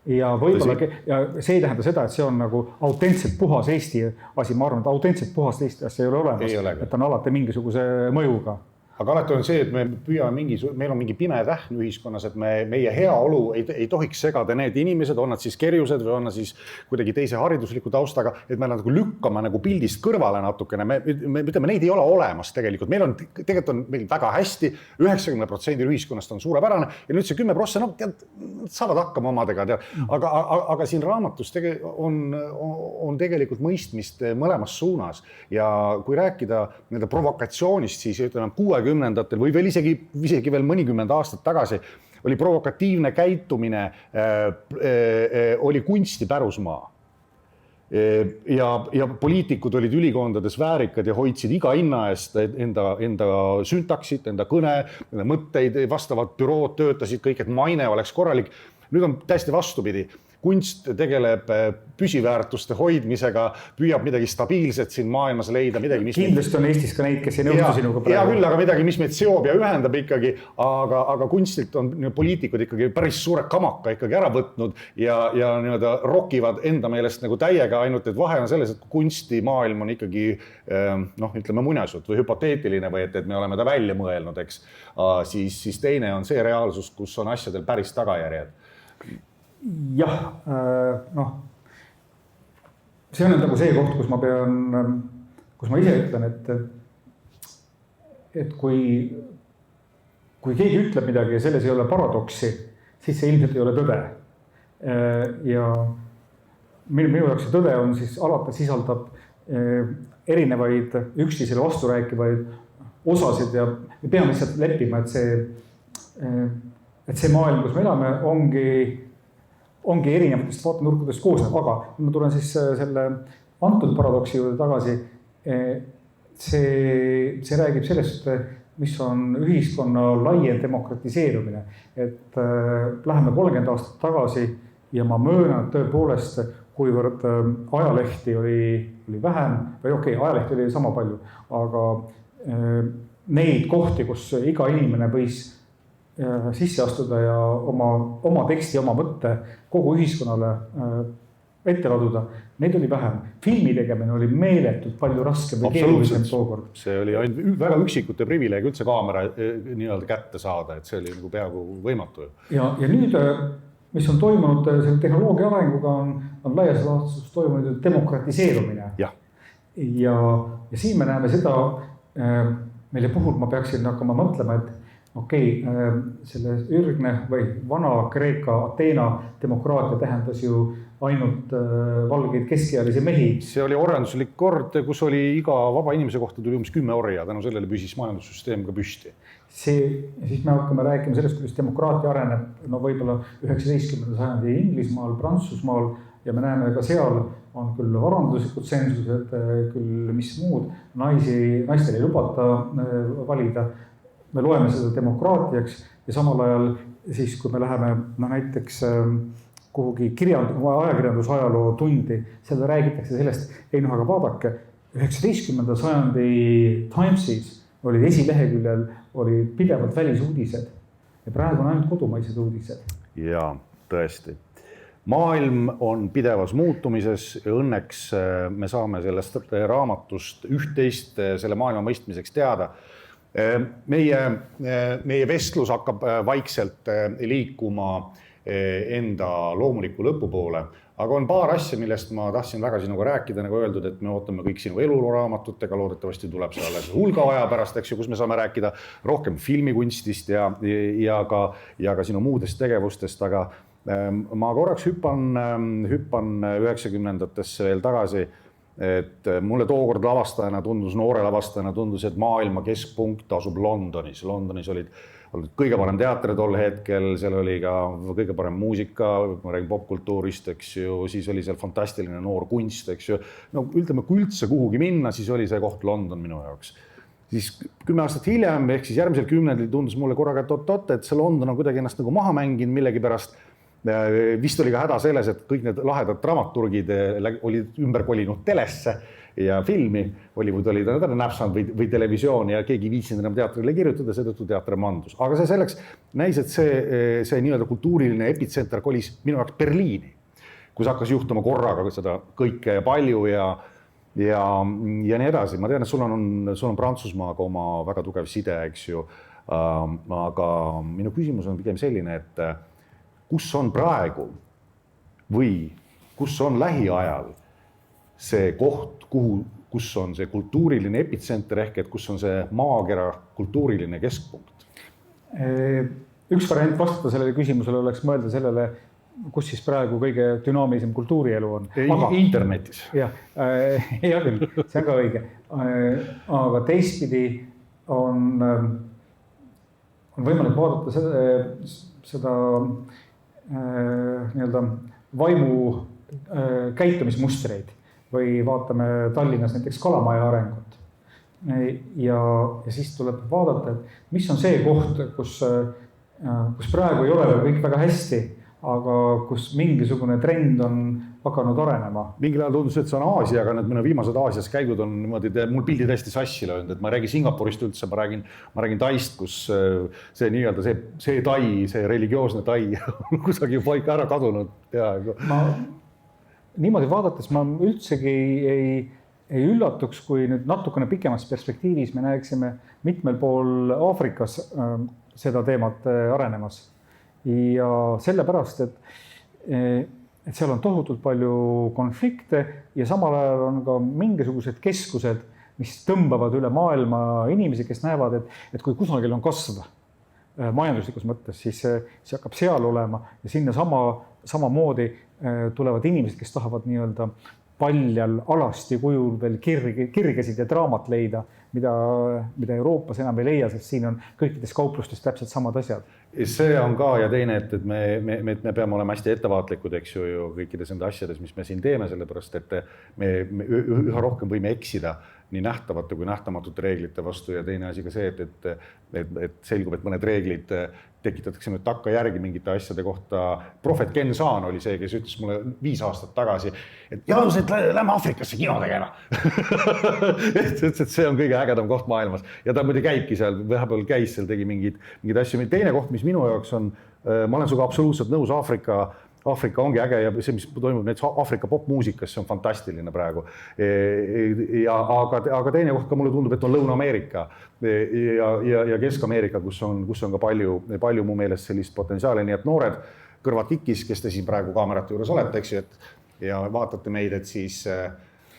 Ja see ei tähenda seda, et see on nagu autentselt puhas Eesti asi. Ma arvan, et autentselt puhas Eesti asi ei ole olemas, et on alati mingisuguse mõjuga. Aga alati on see, et me püüame meil on mingi pime tähn ühiskonnas, et meie heaolu ei tohiks segada need inimesed, on nad siis kerjused või on nad siis kuidagi teise haridusliku taustaga, et me nagu lükkame nagu pildist kõrvale natukene. Me ütleme, neid ei ole olemas tegelikult. Tegelikult on meil väga hästi, 90% ühiskonnast on suurepärane ja nüüd see 10%, saavad hakkama omadega. Aga siin raamatus on tegelikult mõistmist mõlemas suunas ja kui rääkida nende provokatsioonist, siis ütleme 60-ndatel või veel isegi veel mõnikümmend aastat tagasi oli provokatiivne käitumine, oli kunsti pärusmaa. Ja poliitikud olid ülikondades väärikad ja hoidsid iga hinna eest enda syntaksit, enda kõne, mõtteid, vastavad bürood töötasid kõik, et maine oleks korralik. Nüüd on täiesti vastupidi. Kunst tegeleb püsiväärtuste hoidmisega, püüab midagi stabiilset siin maailmas leida. Kindlasti on Eestis ka neid, kes ei nõustu sinuga praegu. Ja küll, aga midagi, mis meid seob ja ühendab ikkagi, aga kunstilt on poliitikud ikkagi päris suure kamaka ikkagi ära võtnud ja rokivad enda meelest nagu täiega, ainult et vahe on selles, et kunstimaailm on ikkagi ütleme muinasjutt või hüpoteetiline või et me oleme ta välja mõelnud, eks, siis teine on see reaalsus, kus on asjadel päris tagajärjed. jah, noh, see on nagu see koht, kus ma ise ütlen, et kui keegi ütleb midagi ja selles ei ole paradoksi, siis see ilmselt ei ole tõde. Ja minu jaoks see tõde on siis alati sisaldab erinevaid üksteisele vasturääkivaid osasid ja me peame lihtsalt leppima, et see maailm, kus me elame, ongi erinevatest vaatenurkudest koosnev, aga ma tulen siis selle antud paradoksi juurde tagasi. See räägib sellest, mis on ühiskonna laiem demokratiseerumine, et läheme 30 aastat tagasi ja ma möönan tõepoolest, kuivõrd ajalehti oli vähem või okei, ajalehti oli sama palju, aga neid kohti, kus iga inimene võis sisse astuda ja oma teksti, oma mõtte kogu ühiskonnale ette laduda, neid oli vähem. Filmi tegemine oli meeletult palju raskem või keerulisem tookord. See oli ainult väga üksikute privileeg üldse kaamera nii-öelda kätte saada, et see oli nagu peaaegu võimatu. Ja nüüd, mis on toimunud selle tehnoloogia arenguga, on laias laastus toimunud demokratiseerumine. Ja siin me näeme seda, mille puhul ma peaksin hakkama mõtlema, et okei, selle ürgne või vana Kreeka, Ateena demokraatia tähendas ju ainult valgeid keskealisi mehi. See oli orjanduslik kord, kus oli iga vaba inimese kohta tuli umbes 10 orja, tänu sellele püsis majandussüsteem ka püsti. Siis me hakkame rääkima sellest, kuidas demokraatia areneb võib-olla 19. sajandi Inglismaal, Prantsusmaal ja me näeme ka seal on küll varanduslikud tsensused, küll mis muud, naistel ei lubata valida. Me loeme seda demokraatiaks ja samal ajal siis, kui me läheme näiteks kuhugi ajakirjandusajaloo tundi, seal räägitakse sellest, aga vaadake, 19. sajandi Timesis oli esileheküljel oli pidevalt välisuudised ja praegu on ainult kodumaised uudised. Ja tõesti. Maailm on pidevas muutumises ja õnneks me saame sellest raamatust üht-teist selle maailma mõistmiseks teada. Meie vestlus hakkab vaikselt liikuma enda loomuliku lõpu poole, aga on paar asja, millest ma tahtsin väga sinuga rääkida, nagu öeldud, et me ootame kõik sinu eluraamatutega, loodetavasti tuleb see alles hulga aja pärast, eks ju, kus me saame rääkida rohkem filmikunstist ja ka sinu muudest tegevustest, aga ma korraks hüppan 90-ndatesse veel tagasi, et mulle tookord noore lavastajana tundus, et maailma keskpunkt asub Londonis. Londonis olid kõige parem teater tol hetkel, seal oli ka kõige parem muusika, ma räägin popkultuurist, eks ju, siis oli seal fantastiline noor kunst, eks ju. No ütleme, kui üldse kuhugi minna, siis oli see koht London minu jaoks. Siis 10 aastat hiljem, ehk siis järgmisel kümnendil tundus mulle korraga, et see London on kuidagi ennast nagu maha mänginud millegi pärast. Vist oli ka häda selles, et kõik need lahedad dramaturgid olid ümber kolinud telesse ja filmi, Hollywood oli näpsanud või televisiooni ja keegi viitsinud enam teatrile kirjutada, seetõttu teater mandus. Aga see selleks näis, et see nii-öelda kultuuriline epitsenter kolis minu jaoks Berliini, kus hakkas juhtuma korraga seda kõike ja palju ja nii edasi. Ma tean, et sul on Prantsusmaaga oma väga tugev side, eks ju, aga minu küsimus on pigem selline, et kus on praegu või kus on lähiajal see koht, kus on see kultuuriline epitsenter ehk et kus on see maakera kultuuriline keskpunkt? Üks variant vastata sellele küsimusele oleks mõelda sellele, kus siis praegu kõige dünaamilisem kultuurielu on. Internetis. Jah, hea küll, see on ka õige. Aga teistpidi on võimalik vaadata seda nii-öelda vaimu käitumismustreid või vaatame Tallinnas näiteks Kalamaja arengut. Ja siis tuleb vaadata, et mis on see koht, kus praegu ei ole kõik väga hästi, aga kus mingisugune trend on hakanud arenema. Mingil ajal tundus, et see on Aasia, aga need minu viimased Aasias käigud on niimoodi, mul pildi täiesti sassi löönud, et ma räägin Singapurist üldse, ma räägin Taist, kus see nii-öelda see Tai, see religioosne Tai on kusagil paika ära kadunud. Niimoodi vaadates ma üldsegi ei üllatuks, kui nüüd natukene pikemas perspektiivis me näeksime mitmel pool Aafrikas seda teemat arenemas. Ja sellepärast, et et seal on tohutult palju konflikte ja samal ajal on ka mingisugused keskused, mis tõmbavad üle maailma inimesi, kes näevad, et kui kusagil on kasv majanduslikus mõttes, siis see hakkab seal olema ja sinna samamoodi tulevad inimesed, kes tahavad nii-öelda paljal alasti kujul veel kirgesid ja draamat leida, mida Euroopas enam ei leia, sest siin on kõikides kauplustes täpselt samad asjad. See on ka ja teine, et me peame olema hästi ettevaatlikud, eks ju, kõikides nende asjades, mis me siin teeme, sellepärast, et me üha rohkem võime eksida nii nähtavate kui nähtamatute reeglite vastu ja teine asi ka see, et selgub, et mõned reeglid tekitatakse nüüd takkajärgi mingite asjade kohta. Profet Ken Saan oli see, kes ütles mulle 5 aastat tagasi, et Jaanused, lähme Afrikasse kino tegema. et see on kõige ägedam koht maailmas ja ta muidu käibki seal, vahepeal käis seal, tegi mingeid asju. Teine koht, mis minu jaoks on, ma olen suga absoluutselt nõus, Aafrika ongi äge ja see, mis toimub näiteks Aafrika popmuusikas, see on fantastiline praegu. Aga teine koht ka mulle tundub, et on Lõuna-Ameerika ja Kesk-Ameerika, kus on ka palju mu meelest sellist potentsiaali, nii et noored kõrvad kikis, kes te siin praegu kaamerate juures olete, eks ju, ja vaatate meid, et siis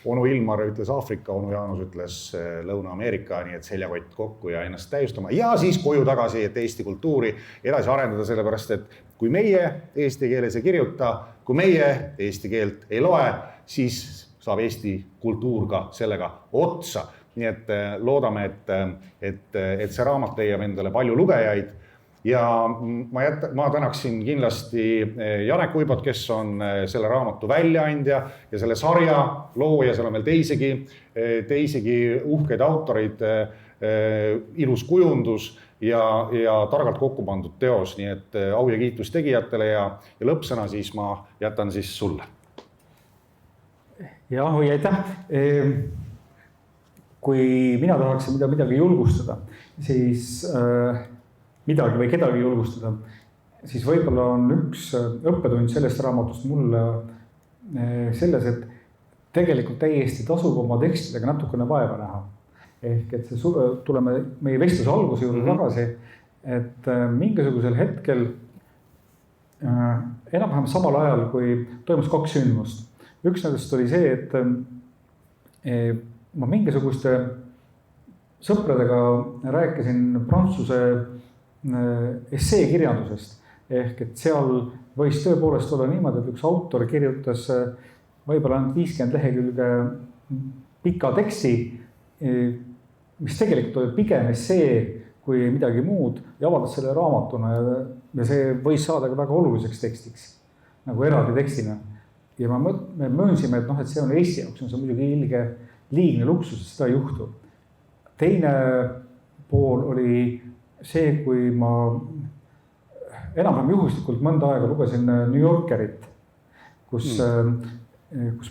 onu Ilmar ütles Aafrika, onu Jaanus ütles Lõuna-Ameerika, nii et seljakott kokku ja ennast täiustama ja siis koju tagasi, et Eesti kultuuri edasi arendada, sellepärast, et kui meie eesti keeles ei kirjuta, kui meie eesti keelt ei loe, siis saab Eesti kultuur ka sellega otsa. Nii et loodame, et see raamat leiab endale palju lugejaid ja ma tänaksin kindlasti Janek Uibot, kes on selle raamatu väljaandja ja selle sarja looja, seal on veel teisegi uhkeid autoreid, ilus kujundus ja targalt kokku pandud teos, nii et au ja kiitus tegijatele ja lõppsõna siis ma jätan siis sulle. Jah, või aitäh. Kui mina tahaksin midagi julgustada, siis midagi või kedagi julgustada, siis võib-olla on üks õppetund sellest raamatust mulle selles, et tegelikult täiesti tasub oma tekstidega natukene vaeva näha. Ehk et tuleme meie vestluse alguse juurde tagasi, et mingisugusel hetkel enam-vähem samal ajal, kui toimus 2 sündmust. Üks nendest oli see, et ma mingisuguste sõpradega rääkisin prantsuse esseekirjandusest. Ehk et seal võis tõepoolest olla niimoodi, et üks autor kirjutas võib-olla ainult 50 lehekülge pika teksti, mis tegelikult oli pigem essee kui midagi muud ja avaldas selle raamatuna ja see võis saada ka väga oluliseks tekstiks, nagu eraldi tekstina. Ja me möönsime, et see on Eesti jaoks, see on muidugi liigne luksus, et seda ei juhtu. Teine pool oli see, kui ma enam-vähem juhuslikult mõnda aega lugesin New Yorkerit, kus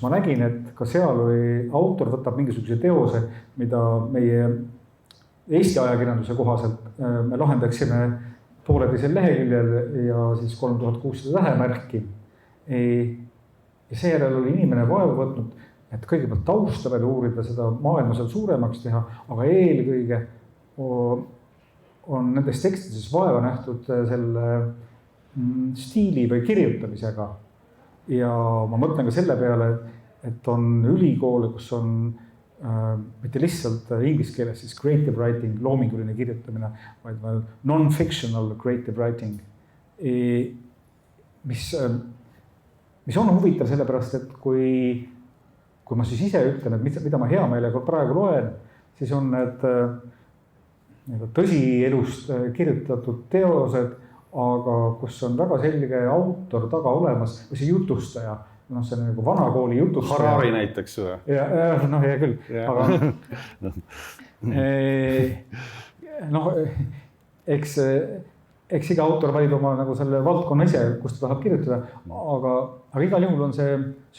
ma nägin, et ka seal oli autor võtab mingisuguse teose, mida meie Eesti ajakirjanduse kohaselt me lahendaksime 1,5 leheküljel ja siis 3600 tähemärki. Ja seejärel oli inimene vaeva võtnud, et kõigepealt tausta veel uurida, seda maailma seal suuremaks teha, aga eelkõige on nendes tekstides vaeva nähtud selle stiili või kirjutamisega. Ja ma mõtlen ka selle peale, et on ülikoole, kus on mitte lihtsalt inglise keeles siis creative writing, loominguline kirjutamine, vaid non-fictional creative writing, mis on huvitav sellepärast, et kui ma siis ise ütlen, et mida ma hea meelega praegu loen, siis on need tõsielust kirjutatud teosed, aga kus on väga selge autor taga olemas, või see jutustaja, see on nagu vanakooli jutustaja. Harari näiteks või? Hea küll, aga eks iga autor valib oma nagu selle valdkonna ise, kus ta tahab kirjutada, aga igal juhul on see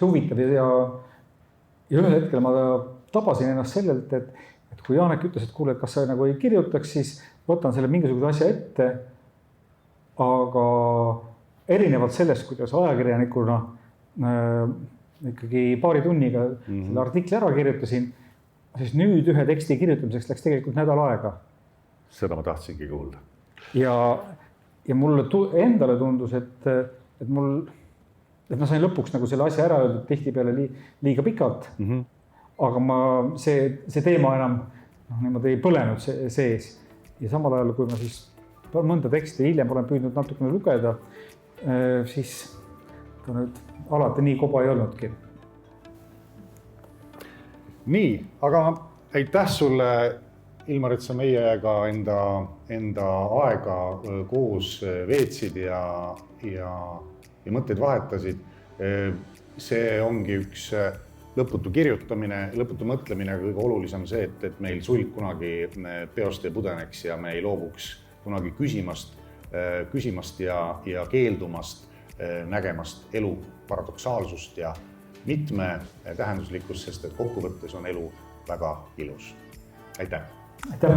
huvitav ja ühel hetkel ma tabasin ennast sellelt, et kui Janek ütles, et kuule, et kas sa nagu ei kirjutaks, siis võtan selle mingisuguse asja ette, aga erinevalt sellest, kuidas ajakirjanikuna ikkagi paari tunniga selle artikli ära kirjutasin, siis nüüd ühe teksti kirjutamiseks läks tegelikult nädal aega. Seda ma tahtsingi kuulda. Ja mulle endale tundus, et mul et ma sain lõpuks nagu selle asja ära öeldud tihtipeale liiga pikalt. Aga see teema enam niimoodi ei põlenud sees. Ja samal ajal, kui ma siis mõnda teksti hiljem olen püüdnud natukene lugeda, siis ta nüüd alati nii koba ei olnudki. Nii, aga aitäh sulle, Ilmar, et sa meiega enda aega koos veetsid ja mõtteid vahetasid. See ongi üks lõputu kirjutamine, lõputu mõtlemine, aga kõige olulisem see, et meil sulg kunagi peost ei pudeneks ja me ei loobuks kunagi küsimast ja keeldumast, nägemast elu paradoksaalsust ja mitmetähenduslikkust, sest et kokkuvõttes on elu väga ilus. Aitäh! Aitäh!